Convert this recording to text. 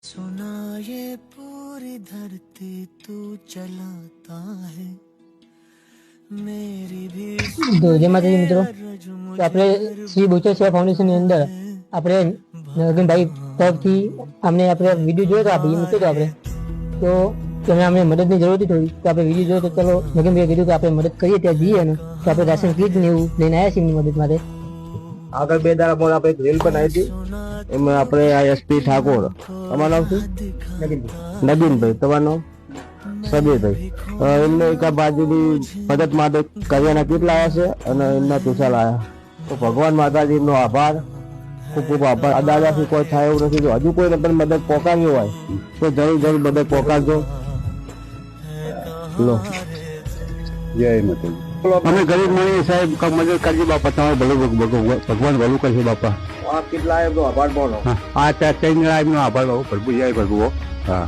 सुना ये पूरी धरती तू चलाता है मेरी भी તો જય માતાજી મિત્રો, તો આપણે શ્રી બુચર સેવા ફાઉન્ડેશન ની અંદર આપણે નગનભાઈ તરફથી અમને આપણે વિડીયો જોયો તો આ ભાઈ મૂક્યો તો આપણે તો તેને અમને મદદની જરૂર હતી થોડી, તો આપણે વિડીયો જોયો તો ચલો નગનભાઈએ કીધું કે આપણે મદદ કરીએ ત્યાં જઈએ ને તો આપણે રાશન કીટ ને એવું લઈને આવ્યા છીએ એમની મદદ માટે. આગળ 2 દાડા મોડ આપણે એક રીલ બનાવી હતી, એમાં આપણે આ એસપી ઠાકોર, તમારું નામ શું? નગીનભાઈ, તમારું નામ? સબીરભાઈ. એમને એક આ બાજુની મદદ માટે કરિયાના કીટ લાવ્યા છે અને એમના પૈસા લાવ્યા. તો ભગવાન માતાજી એમનો આભાર, ખૂબ ખૂબ આભાર. આ દાદાથી કોઈ થાય એવું નથી. જો હજુ કોઈને પણ મદદ પોકાવી હોય તો જરૂર મદદ પોકારજો. લો, જય માતાજી. અમે ગરીબ મળી સાહેબ મદદ કરજો બાપા, તમારે ભગવાન ભલું કરશે બાપા. આ કેટલા એમનો આભાર માનો. આ 3 જણા એમનો આભાર બાપુ, પ્રભુ જય પ્રભુ. હા.